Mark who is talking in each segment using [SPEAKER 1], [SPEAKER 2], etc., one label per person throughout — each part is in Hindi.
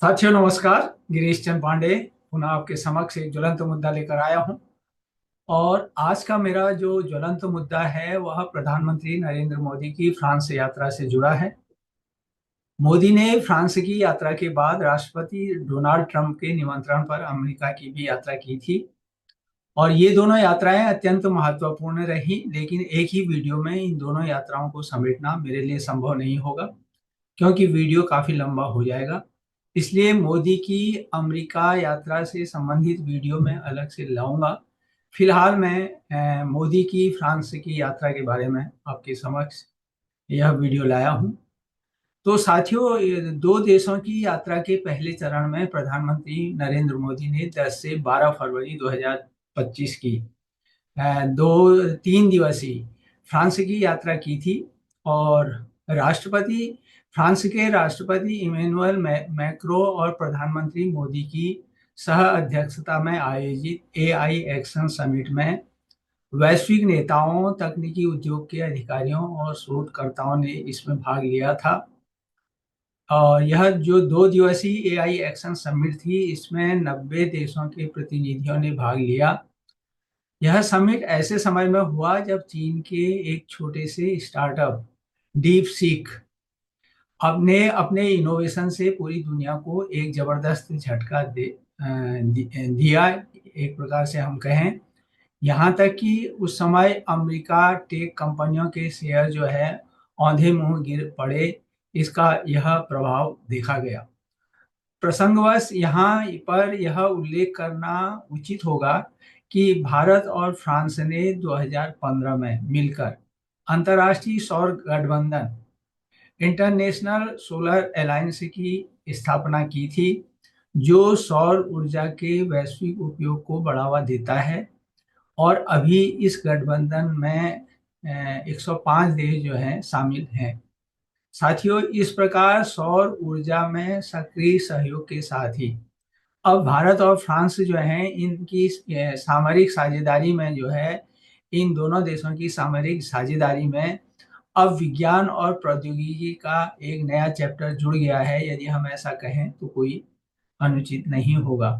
[SPEAKER 1] साथियों नमस्कार। गिरीश चंद पांडे पुनः आपके समक्ष एक ज्वलंत मुद्दा लेकर आया हूं। और आज का मेरा जो ज्वलंत मुद्दा है वह प्रधानमंत्री नरेंद्र मोदी की फ्रांस यात्रा से जुड़ा है। मोदी ने फ्रांस की यात्रा के बाद राष्ट्रपति डोनाल्ड ट्रंप के निमंत्रण पर अमेरिका की भी यात्रा की थी। और ये दोनों यात्राएं अत्यंत महत्वपूर्ण रही, लेकिन एक ही वीडियो में इन दोनों यात्राओं को समेटना मेरे लिए संभव नहीं होगा, क्योंकि वीडियो काफी लंबा हो जाएगा। इसलिए मोदी की अमेरिका यात्रा से संबंधित वीडियो में अलग से लाऊंगा। फिलहाल मैं मोदी की फ्रांस की यात्रा के बारे में आपके समक्ष यह वीडियो लाया हूं। तो साथियों, ये दो देशों की यात्रा के पहले चरण में प्रधानमंत्री नरेंद्र मोदी ने 10 से 12 फरवरी 2025 की दो तीन दिवसीय फ्रांस की यात्रा की थी। और राष्ट्रपति फ्रांस के राष्ट्रपति इमैनुअल मैक्रो और प्रधानमंत्री मोदी की सह अध्यक्षता में आयोजित एआई एक्शन समिट में वैश्विक नेताओं, तकनीकी उद्योग के अधिकारियों और शोधकर्ताओं ने इसमें भाग लिया था। और यह जो 2 दिवसीय एआई एक्शन समिट थी, इसमें 90 देशों के प्रतिनिधियों ने भाग लिया। यह समिट ऐसे समय में हुआ जब चीन के एक छोटे से स्टार्टअप डीप सीक अपने अपने इनोवेशन से पूरी दुनिया को एक जबरदस्त झटका दिया, एक प्रकार से हम कहें। यहाँ तक कि उस समय अमेरिका टेक कंपनियों के शेयर जो है औंधे मुंह गिर पड़े। इसका यह प्रभाव देखा गया। प्रसंगवश यहाँ पर यह उल्लेख करना उचित होगा कि भारत और फ्रांस ने 2015 में मिलकर अंतर्राष्ट्रीय सौर गठबंधन इंटरनेशनल सोलर अलायंस की स्थापना की थी, जो सौर ऊर्जा के वैश्विक उपयोग को बढ़ावा देता है। और अभी इस गठबंधन में 105 देश जो हैं शामिल हैं। साथियों, इस प्रकार सौर ऊर्जा में सक्रिय सहयोग के साथ ही अब भारत और फ्रांस जो हैं इनकी सामरिक साझेदारी में जो है, इन दोनों देशों की सामरिक साझेदारी में अब विज्ञान और प्रौद्योगिकी का एक नया चैप्टर जुड़ गया है। यदि हम ऐसा कहें तो कोई अनुचित नहीं होगा।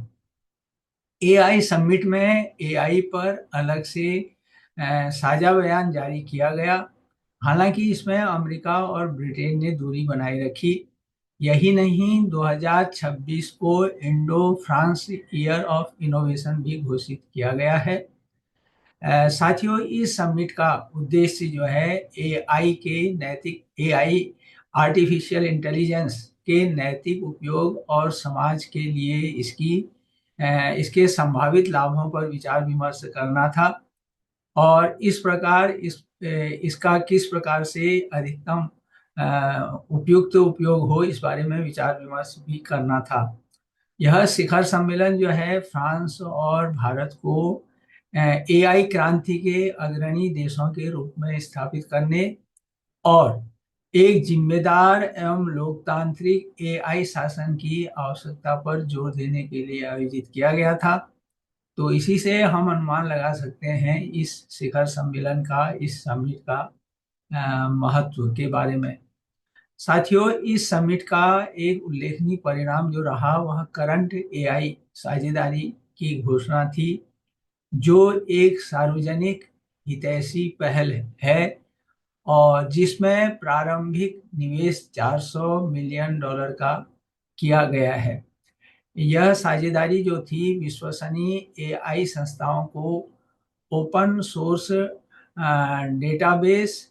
[SPEAKER 1] एआई समिट में एआई पर अलग से साझा बयान जारी किया गया। हालांकि इसमें अमेरिका और ब्रिटेन ने दूरी बनाए रखी। यही नहीं, 2026 को Indo France year of innovation भी घोषित किया गया है। साथियों, इस समिट का उद्देश्य जो है एआई आर्टिफिशियल इंटेलिजेंस के नैतिक उपयोग और समाज के लिए इसके संभावित लाभों पर विचार विमर्श करना था। और इस प्रकार इसका किस प्रकार से अधिकतम उपयुक्त उपयोग हो, इस बारे में विचार विमर्श भी करना था। यह शिखर सम्मेलन जो है फ्रांस और भारत को एआई क्रांति के अग्रणी देशों के रूप में स्थापित करने और एक जिम्मेदार एवं लोकतांत्रिक एआई शासन की आवश्यकता पर जोर देने के लिए आयोजित किया गया था। तो इसी से हम अनुमान लगा सकते हैं इस शिखर सम्मेलन का, इस समिट का महत्व के बारे में। साथियों, इस समिट का एक उल्लेखनीय परिणाम जो रहा वह करंट एआई साझेदारी की घोषणा थी, जो एक सार्वजनिक हितैषी पहल है और जिसमें प्रारंभिक निवेश $400 मिलियन का किया गया है। यह साझेदारी जो थी विश्वसनीय एआई संस्थाओं को ओपन सोर्स डेटाबेस,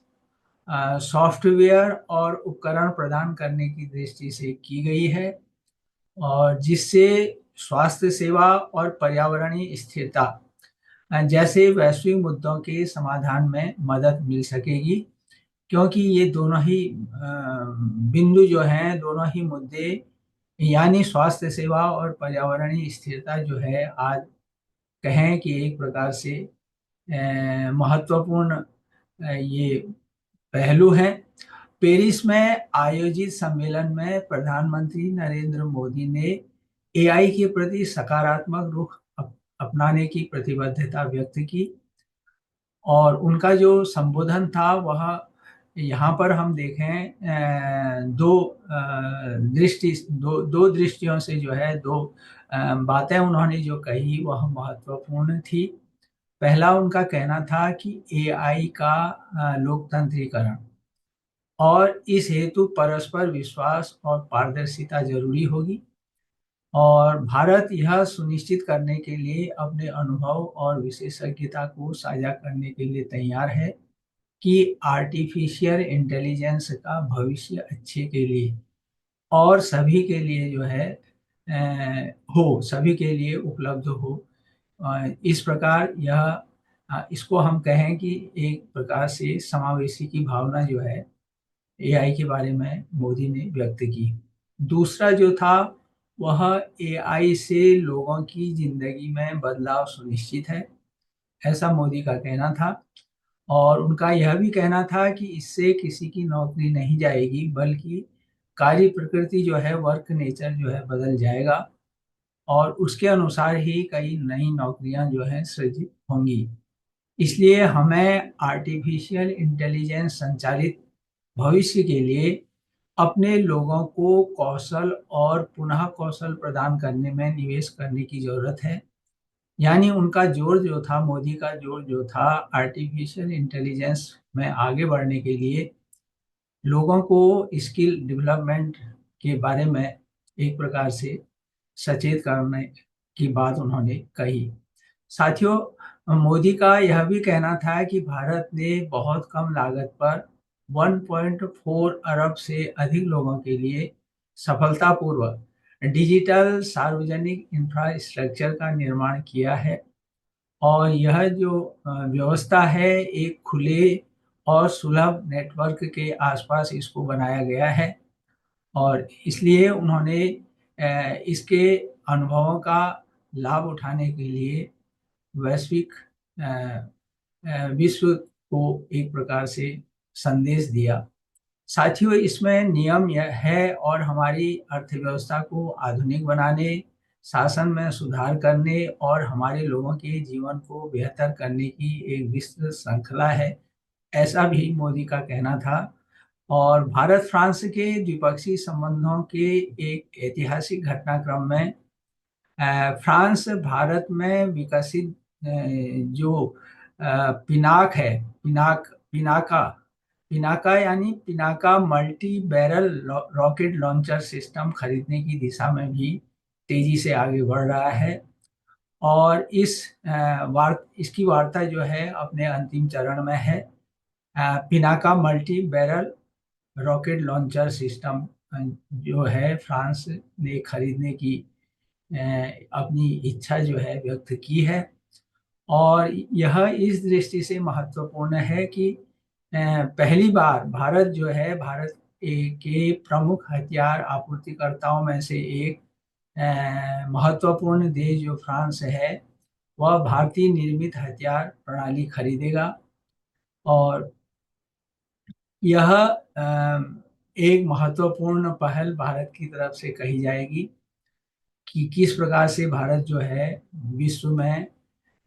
[SPEAKER 1] सॉफ्टवेयर और उपकरण प्रदान करने की दृष्टि से की गई है, और जिससे स्वास्थ्य सेवा और पर्यावरणीय स्थिरता जैसे वैश्विक मुद्दों के समाधान में मदद मिल सकेगी। क्योंकि ये दोनों ही बिंदु जो हैं, दोनों ही मुद्दे यानी स्वास्थ्य सेवा और पर्यावरणीय स्थिरता जो है, आज कहें कि एक प्रकार से महत्वपूर्ण ये पहलू है। पेरिस में आयोजित सम्मेलन में प्रधानमंत्री नरेंद्र मोदी ने एआई के प्रति सकारात्मक रुख अपनाने की प्रतिबद्धता व्यक्त की। और उनका जो संबोधन था वह यहाँ पर हम देखें दो दृष्टियों से जो है दो बातें उन्होंने जो कही वह महत्वपूर्ण थी। पहला उनका कहना था कि एआई का लोकतंत्रीकरण और इस हेतु परस्पर विश्वास और पारदर्शिता जरूरी होगी, और भारत यह सुनिश्चित करने के लिए अपने अनुभव और विशेषज्ञता को साझा करने के लिए तैयार है कि आर्टिफिशियल इंटेलिजेंस का भविष्य अच्छे के लिए और सभी के लिए जो है सभी के लिए उपलब्ध हो। इस प्रकार इसको हम कहें कि एक प्रकार से समावेशी की भावना जो है एआई के बारे में मोदी ने व्यक्त की। दूसरा जो था वह एआई से लोगों की जिंदगी में बदलाव सुनिश्चित है, ऐसा मोदी का कहना था। और उनका यह भी कहना था कि इससे किसी की नौकरी नहीं जाएगी, बल्कि कार्य प्रकृति जो है, वर्क नेचर जो है, बदल जाएगा और उसके अनुसार ही कई नई नौकरियां जो है सृजित होंगी। इसलिए हमें आर्टिफिशियल इंटेलिजेंस संचालित भविष्य के लिए अपने लोगों को कौशल और पुनः कौशल प्रदान करने में निवेश करने की जरूरत है। यानी उनका जोर जो था, मोदी का जोर जो था, आर्टिफिशियल इंटेलिजेंस में आगे बढ़ने के लिए लोगों को स्किल डेवलपमेंट के बारे में एक प्रकार से सचेत करने की बात उन्होंने कही। साथियों, मोदी का यह भी कहना था कि भारत ने बहुत कम लागत पर 1.4 अरब से अधिक लोगों के लिए सफलतापूर्वक डिजिटल सार्वजनिक इंफ्रास्ट्रक्चर का निर्माण किया है, और यह जो व्यवस्था है एक खुले और सुलभ नेटवर्क के आसपास इसको बनाया गया है। और इसलिए उन्होंने इसके अनुभवों का लाभ उठाने के लिए वैश्विक विश्व को एक प्रकार से संदेश दिया। साथियों, इसमें नियम यह है और हमारी अर्थव्यवस्था को आधुनिक बनाने, शासन में सुधार करने और हमारे लोगों के जीवन को बेहतर करने की एक विस्तृत श्रृंखला है, ऐसा भी मोदी का कहना था। और भारत फ्रांस के द्विपक्षीय संबंधों के एक ऐतिहासिक घटनाक्रम में फ्रांस भारत में विकसित जो पिनाक है, पिनाका पिनाका यानी Pinaka multi barrel rocket launcher system खरीदने की दिशा में भी तेजी से आगे बढ़ रहा है। और इसकी वार्ता जो है अपने अंतिम चरण में है। Pinaka multi barrel rocket launcher system जो है फ्रांस ने खरीदने की अपनी इच्छा जो है व्यक्त की है। और यह इस दृष्टि से महत्वपूर्ण है कि पहली बार भारत जो है, भारत के प्रमुख हथियार आपूर्तिकर्ताओं में से एक महत्वपूर्ण देश जो फ्रांस है, वह भारतीय निर्मित हथियार प्रणाली खरीदेगा। और यह एक महत्वपूर्ण पहल भारत की तरफ से कही जाएगी कि किस प्रकार से भारत जो है विश्व में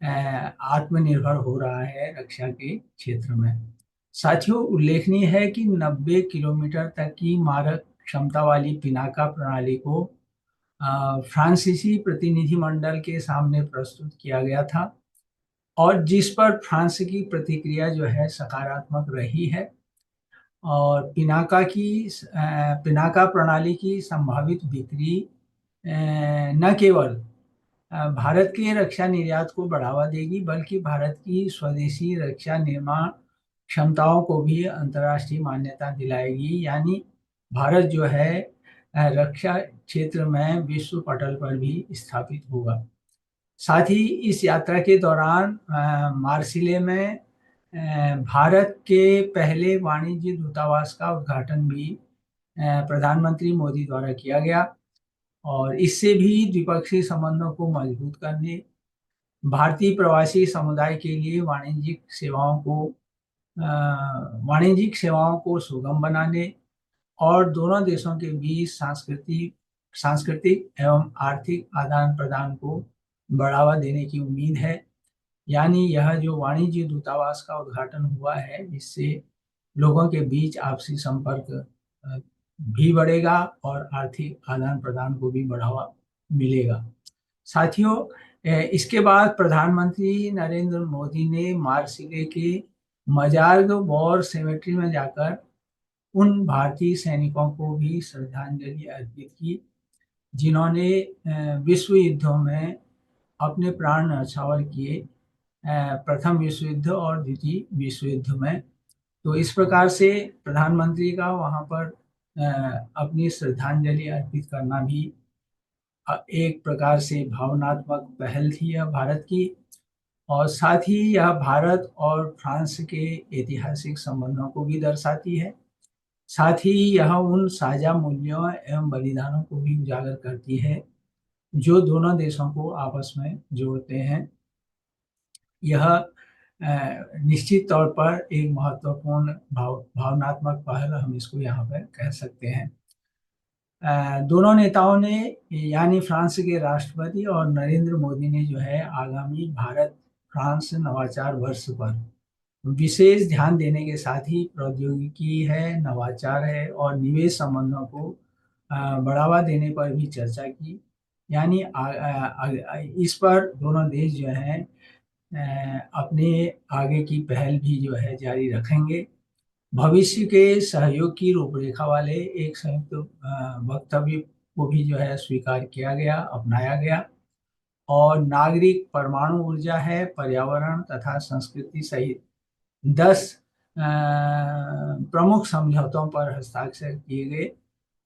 [SPEAKER 1] आत्मनिर्भर हो रहा है रक्षा के क्षेत्र में। साथियों, उल्लेखनीय है कि 90 किलोमीटर तक की मारक क्षमता वाली पिनाका प्रणाली को फ्रांसीसी प्रतिनिधिमंडल के सामने प्रस्तुत किया गया था, और जिस पर फ्रांस की प्रतिक्रिया जो है सकारात्मक रही है। और पिनाका प्रणाली की संभावित बिक्री न केवल भारत के रक्षा निर्यात को बढ़ावा देगी, बल्कि भारत की स्वदेशी रक्षा निर्माण क्षमताओं को भी अंतर्राष्ट्रीय मान्यता दिलाएगी। यानी भारत जो है रक्षा क्षेत्र में विश्व पटल पर भी स्थापित होगा। साथ ही इस यात्रा के दौरान मार्सिले में भारत के पहले वाणिज्य दूतावास का उद्घाटन भी प्रधानमंत्री मोदी द्वारा किया गया, और इससे भी द्विपक्षीय संबंधों को मजबूत करने, भारतीय प्रवासी समुदाय के लिए वाणिज्यिक सेवाओं को सुगम बनाने और दोनों देशों के बीच सांस्कृतिक एवं आर्थिक आदान प्रदान को बढ़ावा देने की उम्मीद है। यानी यह जो वाणिज्य दूतावास का उद्घाटन हुआ है, इससे लोगों के बीच आपसी संपर्क भी बढ़ेगा और आर्थिक आदान प्रदान को भी बढ़ावा मिलेगा। साथियों, इसके बाद प्रधानमंत्री नरेंद्र मोदी ने मार्सिले के मजार्ग वॉर सेमेट्री में जाकर उन भारतीय सैनिकों को भी श्रद्धांजलि अर्पित की जिन्होंने विश्व युद्धों में अपने प्राण न्यौछावर किए, प्रथम विश्व युद्ध और द्वितीय विश्व युद्ध में। तो इस प्रकार से प्रधानमंत्री का वहाँ पर अपनी श्रद्धांजलि अर्पित करना भी एक प्रकार से भावनात्मक पहल थी यह भारत की, और साथ ही यह भारत और फ्रांस के ऐतिहासिक संबंधों को भी दर्शाती है। साथ ही यह उन साझा मूल्यों एवं बलिदानों को भी उजागर करती है जो दोनों देशों को आपस में जोड़ते हैं। यह निश्चित तौर पर एक महत्वपूर्ण भावनात्मक पहल हम इसको यहाँ पर कह सकते हैं। दोनों नेताओं ने यानी फ्रांस के राष्ट्रपति और नरेंद्र मोदी ने जो है आगामी भारत फ्रांस नवाचार वर्ष पर विशेष ध्यान देने के साथ ही प्रौद्योगिकी है, नवाचार है और निवेश संबंधों को बढ़ावा देने पर भी चर्चा की। यानी इस पर दोनों देश जो हैं अपने आगे की पहल भी जो है जारी रखेंगे। भविष्य के सहयोग की रूपरेखा वाले एक संयुक्त वक्तव्य को भी जो है स्वीकार किया गया, अपनाया गया, और नागरिक परमाणु ऊर्जा है, पर्यावरण तथा संस्कृति सहित 10 प्रमुख समझौतों पर हस्ताक्षर किए गए,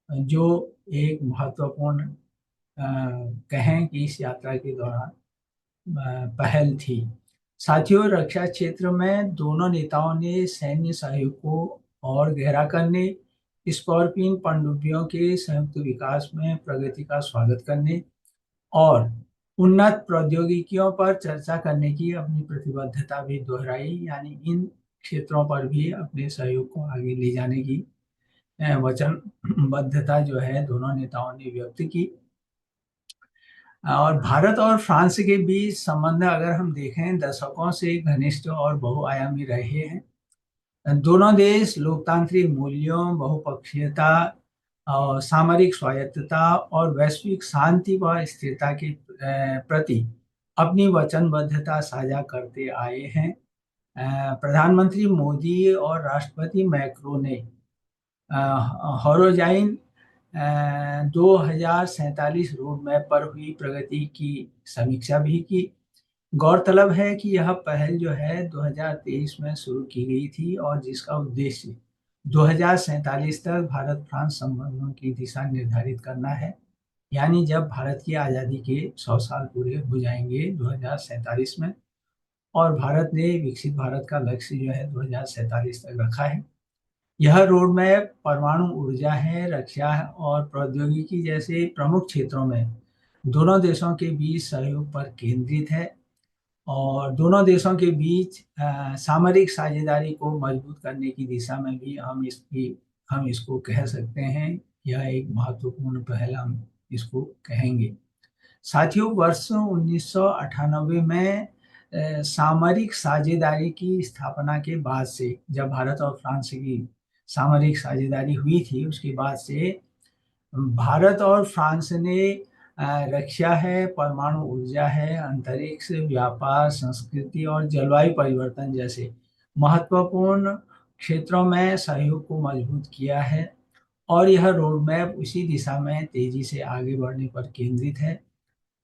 [SPEAKER 1] जो एक महत्वपूर्ण कहें कि इस यात्रा के दौरान पहल थी। साथियों, रक्षा क्षेत्र में दोनों नेताओं ने सैन्य सहयोग को और गहरा करने, स्कॉर्पियन पनडुब्बियों के संयुक्त विकास में प्रगति का स्वागत करने और उन्नत प्रौद्योगिकियों पर चर्चा करने की अपनी प्रतिबद्धता भी दोहराई। यानी इन क्षेत्रों पर भी अपने सहयोग को आगे ले जाने की वचनबद्धता जो है दोनों नेताओं ने व्यक्त की। और भारत और फ्रांस के बीच संबंध अगर हम देखें दशकों से घनिष्ठ और बहुआयामी रहे हैं। दोनों देश लोकतांत्रिक मूल्यों, बहुपक्षीयता और सामरिक स्वायत्तता और वैश्विक शांति व स्थिरता के प्रति अपनी वचनबद्धता साझा करते आए हैं। प्रधानमंत्री मोदी और राष्ट्रपति मैक्रों ने होराइजन 2047 रोड मैप पर हुई प्रगति की समीक्षा भी की। गौरतलब है कि यह पहल जो है 2023 में शुरू की गई थी और जिसका उद्देश्य 2047 तक भारत फ्रांस संबंधों की दिशा निर्धारित करना है। यानी जब भारत की आज़ादी के 100 साल पूरे हो जाएंगे 2047 में, और भारत ने विकसित भारत का लक्ष्य जो है 2047 तक रखा है। यह रोड मैप परमाणु ऊर्जा है, रक्षा और प्रौद्योगिकी जैसे प्रमुख क्षेत्रों में दोनों देशों के बीच सहयोग पर केंद्रित है, और दोनों देशों के बीच सामरिक साझेदारी को मजबूत करने की दिशा में भी हम इसको कह सकते हैं। यह एक महत्वपूर्ण पहल हम इसको कहेंगे। साथियों, वर्ष 1998 में सामरिक साझेदारी की स्थापना के बाद से, जब भारत और फ्रांस की सामरिक साझेदारी हुई थी, उसके बाद से भारत और फ्रांस ने रक्षा है, परमाणु ऊर्जा है, अंतरिक्ष, व्यापार, संस्कृति और जलवायु परिवर्तन जैसे महत्वपूर्ण क्षेत्रों में सहयोग को मजबूत किया है, और यह रोड मैप उसी दिशा में तेजी से आगे बढ़ने पर केंद्रित है।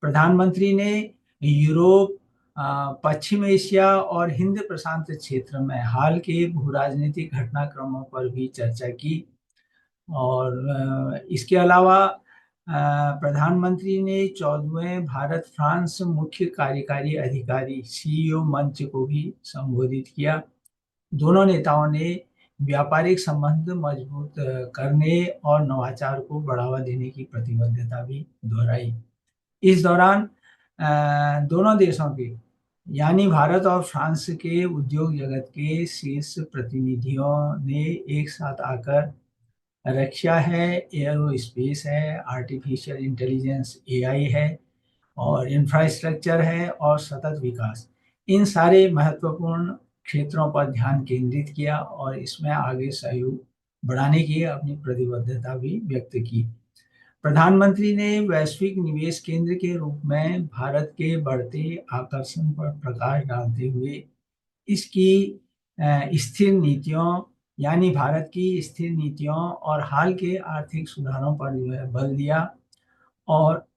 [SPEAKER 1] प्रधानमंत्री ने यूरोप, पश्चिम एशिया और हिंद प्रशांत क्षेत्र में हाल के भू राजनीतिक घटनाक्रमों पर भी चर्चा की, और इसके अलावा प्रधानमंत्री ने 14वें भारत फ्रांस मुख्य कार्यकारी अधिकारी CEO मंच को भी संबोधित किया। दोनों नेताओं ने व्यापारिक संबंध मजबूत करने और नवाचार को बढ़ावा देने की प्रतिबद्धता भी दोहराई। इस दौरान दोनों देशों के यानी भारत और फ्रांस के उद्योग जगत के शीर्ष प्रतिनिधियों ने एक साथ आकर रक्षा है, एयरोस्पेस है, आर्टिफिशियल इंटेलिजेंस AI है, और इंफ्रास्ट्रक्चर है और सतत विकास, इन सारे महत्वपूर्ण क्षेत्रों पर ध्यान केंद्रित किया और इसमें आगे सहयोग बढ़ाने की अपनी प्रतिबद्धता भी व्यक्त की। प्रधानमंत्री ने वैश्विक निवेश केंद्र के रूप में भारत के बढ़ते आकर्षण पर प्रकाश डालते हुए इसकी स्थिर नीतियों यानी भारत की स्थिर नीतियों और हाल के आर्थिक सुधारों पर जो है बल दिया और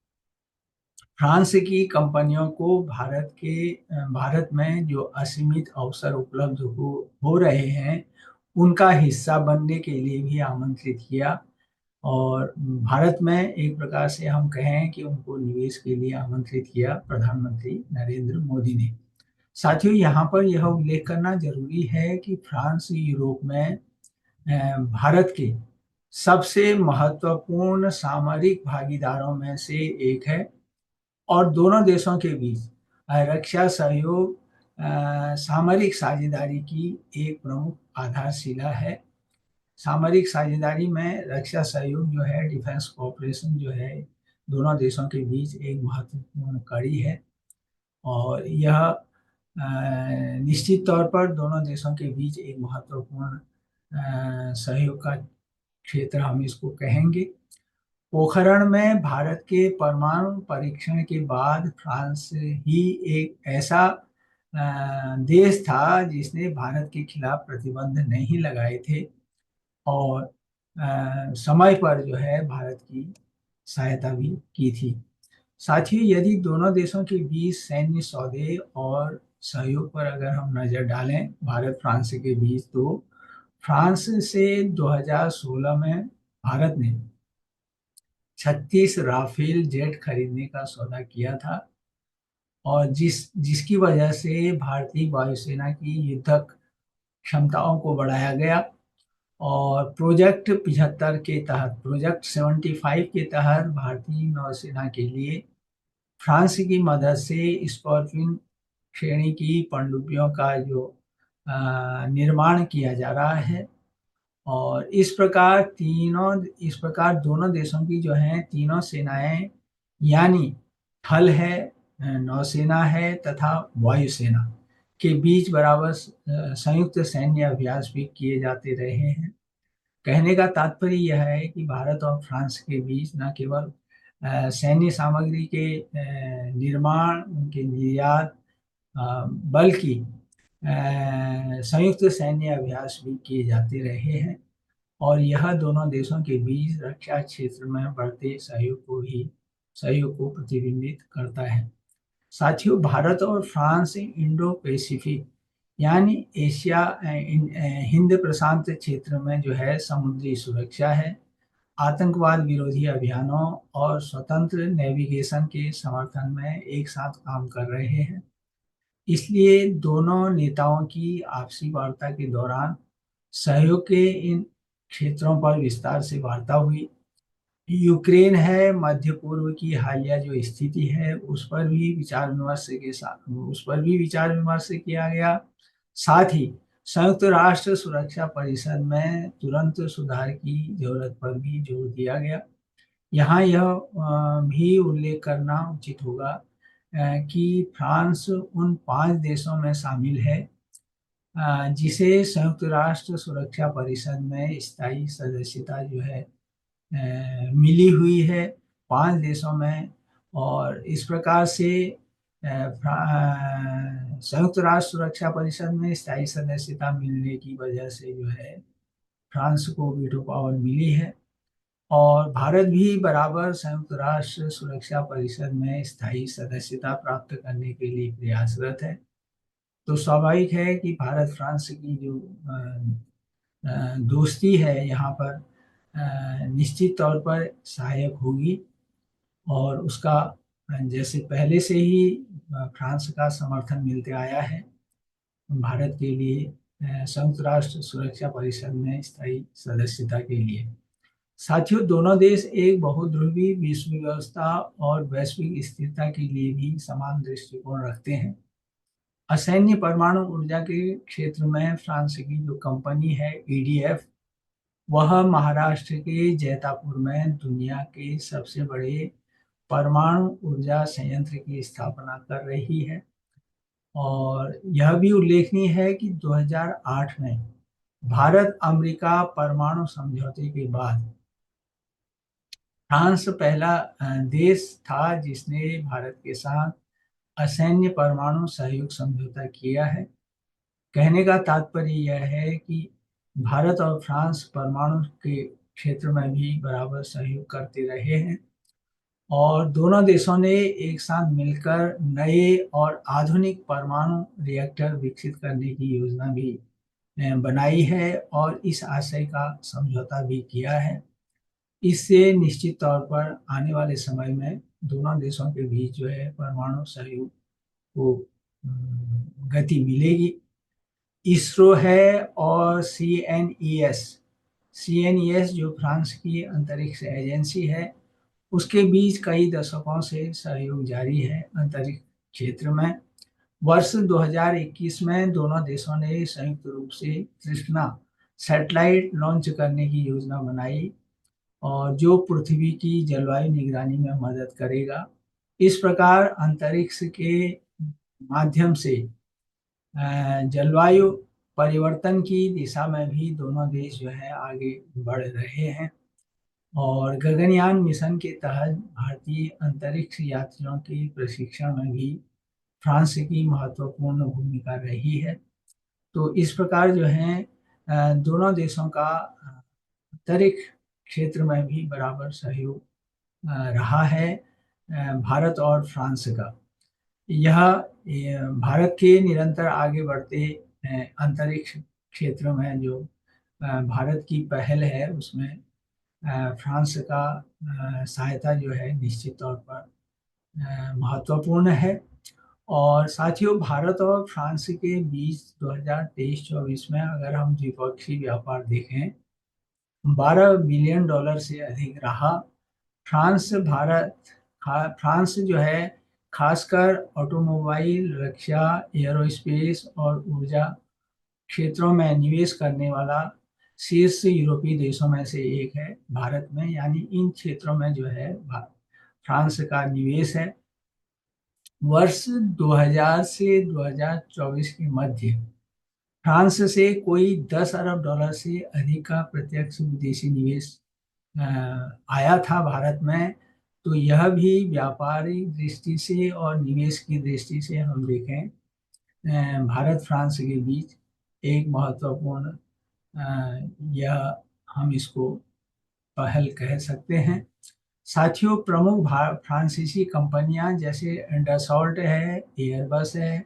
[SPEAKER 1] फ्रांस की कंपनियों को भारत में जो असीमित अवसर उपलब्ध हो रहे हैं उनका हिस्सा बनने के लिए भी आमंत्रित किया और भारत में एक प्रकार से हम कहें कि उनको निवेश के लिए आमंत्रित किया प्रधानमंत्री नरेंद्र मोदी ने। साथियों, यहाँ पर यह उल्लेख करना जरूरी है कि फ्रांस यूरोप में भारत के सबसे महत्वपूर्ण सामरिक भागीदारों में से एक है और दोनों देशों के बीच रक्षा सहयोग सामरिक साझेदारी की एक प्रमुख आधारशिला है। सामरिक साझेदारी में रक्षा सहयोग जो है, डिफेंस कोऑपरेशन जो है, दोनों देशों के बीच एक महत्वपूर्ण कड़ी है और यह निश्चित तौर पर दोनों देशों के बीच एक महत्वपूर्ण सहयोग का क्षेत्र हम इसको कहेंगे। पोखरण में भारत के परमाणु परीक्षण के बाद फ्रांस ही एक ऐसा देश था जिसने भारत के खिलाफ प्रतिबंध नहीं लगाए थे और समय पर जो है भारत की सहायता भी की थी। साथ ही यदि दोनों देशों के बीच सैन्य सौदे और सहयोग पर अगर हम नज़र डालें भारत फ्रांस के बीच, तो फ्रांस से 2016 में भारत ने 36 राफेल जेट खरीदने का सौदा किया था और जिसकी वजह से भारतीय वायुसेना की युद्धक क्षमताओं को बढ़ाया गया और प्रोजेक्ट 75 के तहत भारतीय नौसेना के लिए फ्रांस की मदद से स्कॉर्पियन श्रेणी की पनडुब्बियों का जो निर्माण किया जा रहा है और इस प्रकार दोनों देशों की जो हैं तीनों सेनाएं यानी थल है, नौसेना है तथा वायुसेना के बीच बराबर संयुक्त सैन्य अभ्यास भी किए जाते रहे हैं। कहने का तात्पर्य यह है कि भारत और फ्रांस के बीच न केवल सैन्य सामग्री के निर्माण, उनके निर्यात, बल्कि संयुक्त सैन्य अभ्यास भी किए जाते रहे हैं और यह दोनों देशों के बीच रक्षा क्षेत्र में बढ़ते सहयोग को प्रतिबिंबित करता है। साथियों, भारत और फ्रांस इंडो पैसिफिक यानी एशिया हिंद प्रशांत क्षेत्र में जो है समुद्री सुरक्षा है, आतंकवाद विरोधी अभियानों और स्वतंत्र नेविगेशन के समर्थन में एक साथ काम कर रहे हैं। इसलिए दोनों नेताओं की आपसी वार्ता के दौरान सहयोग के इन क्षेत्रों पर विस्तार से वार्ता हुई। यूक्रेन है, मध्य पूर्व की हालिया जो स्थिति है उस पर भी विचार विमर्श किया गया। साथ ही संयुक्त राष्ट्र सुरक्षा परिषद में तुरंत सुधार की जरूरत पर भी जोर दिया गया। यहाँ यह भी उल्लेख करना उचित होगा कि फ्रांस उन 5 देशों में शामिल है जिसे संयुक्त राष्ट्र सुरक्षा परिषद में स्थायी सदस्यता जो है मिली हुई है 5 देशों में और इस प्रकार से संयुक्त राष्ट्र सुरक्षा परिषद में स्थायी सदस्यता मिलने की वजह से जो है फ्रांस को वीटो पावर मिली है और भारत भी बराबर संयुक्त राष्ट्र सुरक्षा परिषद में स्थायी सदस्यता प्राप्त करने के लिए प्रयासरत है। तो स्वाभाविक है कि भारत फ्रांस की जो दोस्ती है यहाँ पर निश्चित तौर पर सहायक होगी और उसका जैसे पहले से ही फ्रांस का समर्थन मिलते आया है भारत के लिए संयुक्त राष्ट्र सुरक्षा परिषद में स्थायी सदस्यता के लिए। साथियों, दोनों देश एक बहुध्रुवी विश्व व्यवस्था और वैश्विक स्थिरता के लिए भी समान दृष्टिकोण रखते हैं। असैन्य परमाणु ऊर्जा के क्षेत्र में फ्रांस की जो कंपनी है EDF, वह महाराष्ट्र के जैतापुर में दुनिया के सबसे बड़े परमाणु ऊर्जा संयंत्र की स्थापना कर रही है। और यह भी उल्लेखनीय है कि 2008 में भारत अमेरिका परमाणु समझौते के बाद फ्रांस पहला देश था जिसने भारत के साथ असैन्य परमाणु सहयोग समझौता किया है। कहने का तात्पर्य यह है कि भारत और फ्रांस परमाणु के क्षेत्र में भी बराबर सहयोग करते रहे हैं और दोनों देशों ने एक साथ मिलकर नए और आधुनिक परमाणु रिएक्टर विकसित करने की योजना भी बनाई है और इस आशय का समझौता भी किया है। इससे निश्चित तौर पर आने वाले समय में दोनों देशों के बीच जो है परमाणु सहयोग को गति मिलेगी। इसरो है और सीएनईएस जो फ्रांस की अंतरिक्ष एजेंसी है, उसके बीच कई दशकों से सहयोग जारी है अंतरिक्ष क्षेत्र में। वर्ष 2021 में दोनों देशों ने संयुक्त रूप से कृष्णा सैटेलाइट लॉन्च करने की योजना बनाई और जो पृथ्वी की जलवायु निगरानी में मदद करेगा। इस प्रकार अंतरिक्ष के माध्यम से जलवायु परिवर्तन की दिशा में भी दोनों देश जो है आगे बढ़ रहे हैं और गगनयान मिशन के तहत भारतीय अंतरिक्ष यात्रियों के प्रशिक्षण में भी फ्रांस की महत्वपूर्ण भूमिका रही है। तो इस प्रकार जो है दोनों देशों का अंतरिक्ष क्षेत्र में भी बराबर सहयोग रहा है भारत और फ्रांस का। यह भारत के निरंतर आगे बढ़ते अंतरिक्ष क्षेत्र में जो भारत की पहल है उसमें फ्रांस का सहायता जो है निश्चित तौर पर महत्वपूर्ण है। और साथियों, भारत और फ्रांस के बीच 2023-24 में अगर हम द्विपक्षीय व्यापार देखें, $12 बिलियन से अधिक रहा। फ्रांस जो है खासकर ऑटोमोबाइल, रक्षा, एयरोस्पेस और ऊर्जा क्षेत्रों में निवेश करने वाला शीर्ष यूरोपीय देशों में से एक है भारत में। यानी इन क्षेत्रों में जो है फ्रांस का निवेश है। वर्ष 2000 से 2024 के मध्य फ्रांस से कोई $10 अरब से अधिक का प्रत्यक्ष विदेशी निवेश आया था भारत में। तो यह भी व्यापारिक दृष्टि से और निवेश की दृष्टि से हम देखें भारत फ्रांस के बीच एक महत्वपूर्ण यह हम इसको पहल कह सकते हैं। साथियों, प्रमुख फ्रांसीसी कंपनियां जैसे डसॉल्ट है, एयरबस है,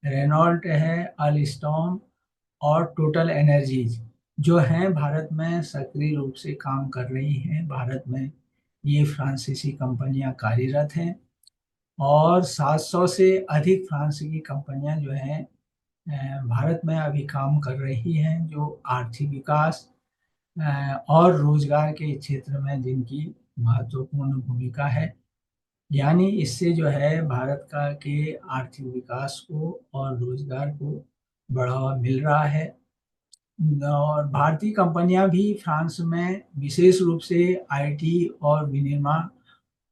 [SPEAKER 1] रेनॉल्ट है, अल्स्टॉम और टोटल एनर्जीज जो हैं भारत में सक्रिय रूप से काम कर रही हैं। भारत में ये फ्रांसीसी कंपनियां कार्यरत हैं और 700 से अधिक फ्रांसीसी कंपनियां जो हैं भारत में अभी काम कर रही हैं, जो आर्थिक विकास और रोजगार के क्षेत्र में जिनकी महत्वपूर्ण भूमिका है। यानी इससे जो है भारत का के आर्थिक विकास को और रोजगार को बढ़ावा मिल रहा है। और भारतीय कंपनियां भी फ्रांस में विशेष रूप से आईटी और विनिर्माण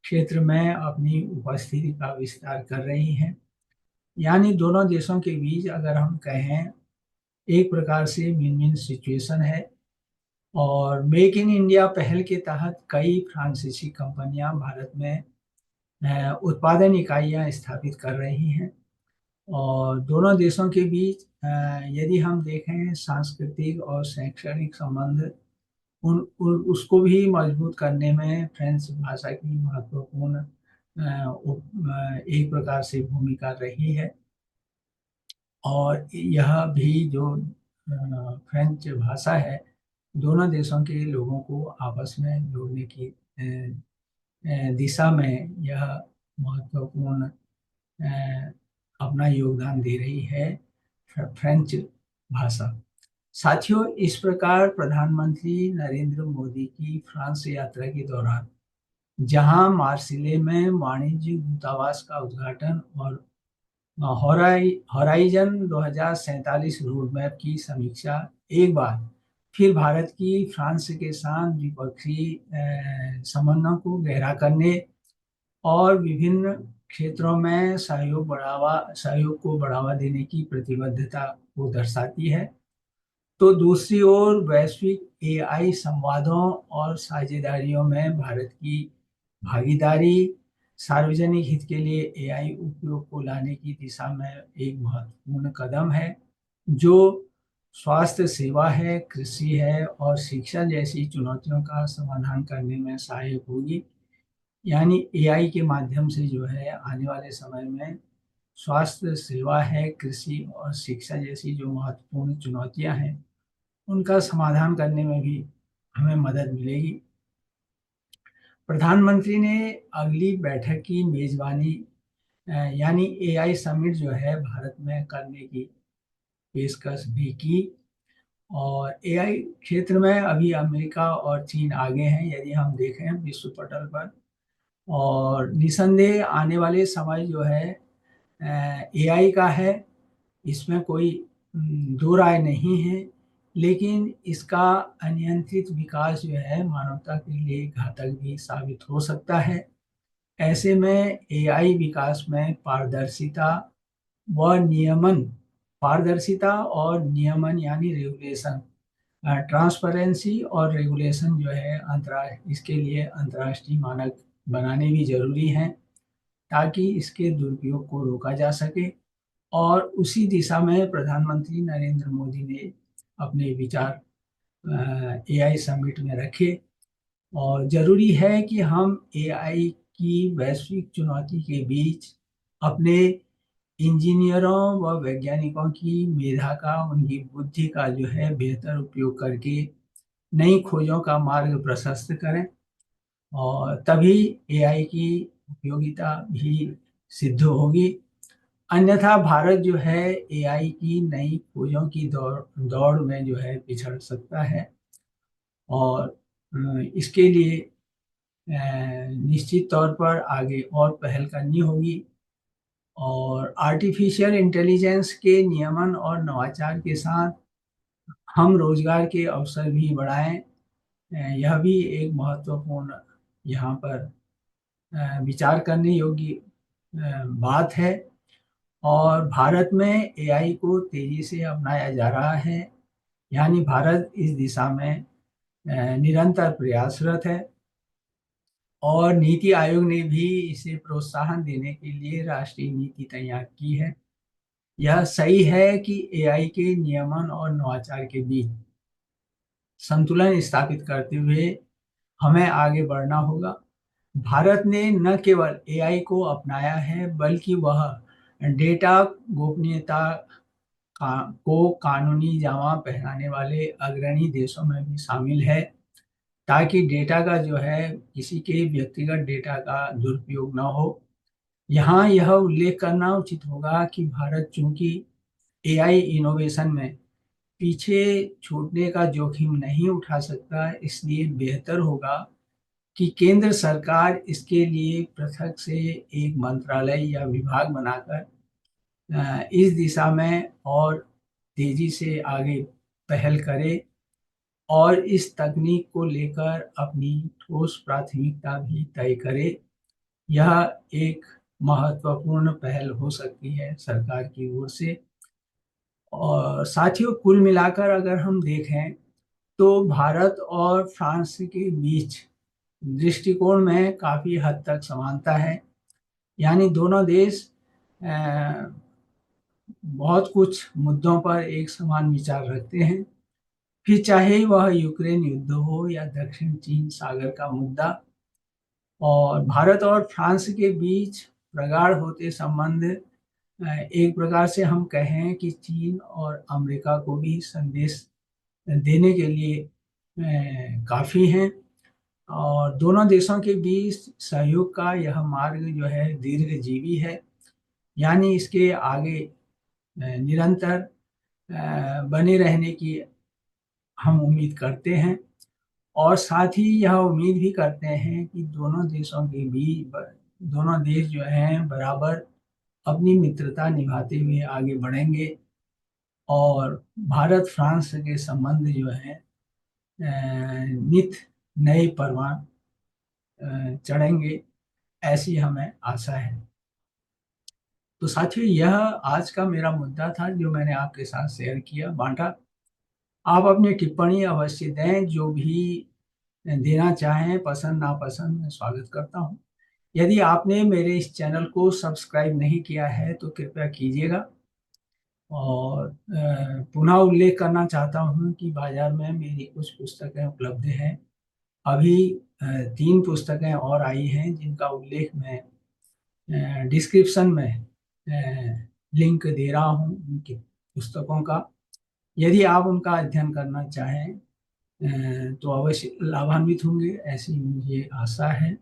[SPEAKER 1] क्षेत्र में अपनी उपस्थिति का विस्तार कर रही हैं। यानी दोनों देशों के बीच अगर हम कहें एक प्रकार से विन विन सिचुएशन है। और मेक इन इंडिया पहल के तहत कई फ्रांसीसी कंपनियां भारत में उत्पादन इकाइयां स्थापित कर रही हैं और दोनों देशों के बीच यदि हम देखें सांस्कृतिक और शैक्षणिक संबंध उसको भी मजबूत करने में फ्रेंच भाषा की महत्वपूर्ण एक प्रकार से भूमिका रही है। और यह भी जो फ्रेंच भाषा है दोनों देशों के लोगों को आपस में जोड़ने की दिशा में यह महत्वपूर्ण अपना योगदान दे रही है फ्रेंच भाषा। साथियों, इस प्रकार प्रधानमंत्री नरेंद्र मोदी की फ्रांस यात्रा के दौरान जहां मार्सिले में वाणिज्य दूतावास का उद्घाटन और हॉराइजन 2047 रोड मैप की समीक्षा, एक बार फिर भारत की फ्रांस के साथ द्विपक्षीय संबंधों को गहरा करने और विभिन्न क्षेत्रों में सहयोग को बढ़ावा देने की प्रतिबद्धता को दर्शाती है। तो दूसरी ओर वैश्विक एआई संवादों और साझेदारियों में भारत की भागीदारी सार्वजनिक हित के लिए एआई उपयोग को लाने की दिशा में एक महत्वपूर्ण कदम है, जो स्वास्थ्य सेवा है, कृषि है और शिक्षा जैसी चुनौतियों का समाधान करने में सहायक होगी। यानी एआई के माध्यम से जो है आने वाले समय में स्वास्थ्य सेवा है, कृषि और शिक्षा जैसी जो महत्वपूर्ण चुनौतियां हैं, उनका समाधान करने में भी हमें मदद मिलेगी। प्रधानमंत्री ने अगली बैठक की मेजबानी यानी एआई समिट जो है भारत में करने की पेशकश भी की। और एआई क्षेत्र में अभी अमेरिका और चीन आगे हैं यदि हम देखें विश्व पटल पर। और निसंदेह आने वाले समय जो है एआई का है, इसमें कोई दो राय नहीं है। लेकिन इसका अनियंत्रित विकास जो है मानवता के लिए घातक भी साबित हो सकता है। ऐसे में एआई विकास में पारदर्शिता और नियमन यानी रेगुलेशन, ट्रांसपेरेंसी और रेगुलेशन जो है इसके लिए अंतर्राष्ट्रीय मानक बनाने भी जरूरी हैं, ताकि इसके दुरुपयोग को रोका जा सके। और उसी दिशा में प्रधानमंत्री नरेंद्र मोदी ने अपने विचार एआई समिट में रखे। और ज़रूरी है कि हम एआई की वैश्विक चुनौती के बीच अपने इंजीनियरों व वैज्ञानिकों की मेधा का, उनकी बुद्धि का जो है बेहतर उपयोग करके नई खोजों का मार्ग प्रशस्त करें। और तभी एआई की उपयोगिता भी सिद्ध होगी। अन्यथा भारत जो है एआई की नई खोजों की दौड़ में जो है पिछड़ सकता है। और इसके लिए निश्चित तौर पर आगे और पहल करनी होगी। और आर्टिफिशियल इंटेलिजेंस के नियमन और नवाचार के साथ हम रोजगार के अवसर भी बढ़ाएं, यह भी एक महत्वपूर्ण यहाँ पर विचार करने योग्य बात है। और भारत में एआई को तेजी से अपनाया जा रहा है, यानी भारत इस दिशा में निरंतर प्रयासरत है। और नीति आयोग ने भी इसे प्रोत्साहन देने के लिए राष्ट्रीय नीति तैयार की है। यह सही है कि एआई के नियमन और नवाचार के बीच संतुलन स्थापित करते हुए हमें आगे बढ़ना होगा। भारत ने न केवल एआई को अपनाया है, बल्कि वह डेटा गोपनीयता को कानूनी जामा पहनाने वाले अग्रणी देशों में भी शामिल है, ताकि डेटा का जो है किसी के व्यक्तिगत डेटा का दुरुपयोग न हो। यहाँ यह उल्लेख करना उचित होगा कि भारत चूंकि एआई इनोवेशन में पीछे छूटने का जोखिम नहीं उठा सकता, इसलिए बेहतर होगा कि केंद्र सरकार इसके लिए पृथक से एक मंत्रालय या विभाग बनाकर इस दिशा में और तेजी से आगे पहल करे और इस तकनीक को लेकर अपनी ठोस प्राथमिकता भी तय करे। यह एक महत्वपूर्ण पहल हो सकती है सरकार की ओर से। और साथियों, कुल मिलाकर अगर हम देखें तो भारत और फ्रांस के बीच दृष्टिकोण में काफ़ी हद तक समानता है। यानी दोनों देश बहुत कुछ मुद्दों पर एक समान विचार रखते हैं, फिर चाहे वह यूक्रेन युद्ध हो या दक्षिण चीन सागर का मुद्दा। और भारत और फ्रांस के बीच प्रगाढ़ होते संबंध एक प्रकार से हम कहें कि चीन और अमेरिका को भी संदेश देने के लिए काफ़ी हैं। और दोनों देशों के बीच सहयोग का यह मार्ग जो है दीर्घजीवी है, यानी इसके आगे निरंतर बने रहने की हम उम्मीद करते हैं। और साथ ही यह उम्मीद भी करते हैं कि दोनों देश जो हैं बराबर अपनी मित्रता निभाते हुए आगे बढ़ेंगे और भारत फ्रांस के संबंध जो है नित नए परवान चढ़ेंगे, ऐसी हमें आशा है। तो साथियों, यह आज का मेरा मुद्दा था जो मैंने आपके साथ शेयर किया, बांटा। आप अपनी टिप्पणी अवश्य दें, जो भी देना चाहें, पसंद नापसंद, मैं स्वागत करता हूँ। यदि आपने मेरे इस चैनल को सब्सक्राइब नहीं किया है तो कृपया कीजिएगा। और पुनः उल्लेख करना चाहता हूँ कि बाजार में मेरी कुछ पुस्तकें उपलब्ध हैं। अभी 3 पुस्तकें और आई हैं जिनका उल्लेख मैं डिस्क्रिप्शन में लिंक दे रहा हूँ उनकी पुस्तकों का। यदि आप उनका अध्ययन करना चाहें तो अवश्य लाभान्वित होंगे, ऐसी मुझे आशा है।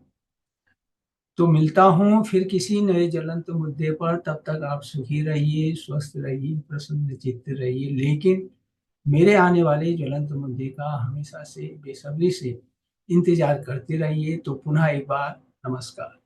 [SPEAKER 1] तो मिलता हूँ फिर किसी नए ज्वलंत मुद्दे पर। तब तक आप सुखी रहिए, स्वस्थ रहिए, प्रसन्नचित्त रहिए, लेकिन मेरे आने वाले ज्वलंत मुद्दे का हमेशा से बेसब्री से इंतजार करते रहिए। तो पुनः एक बार नमस्कार।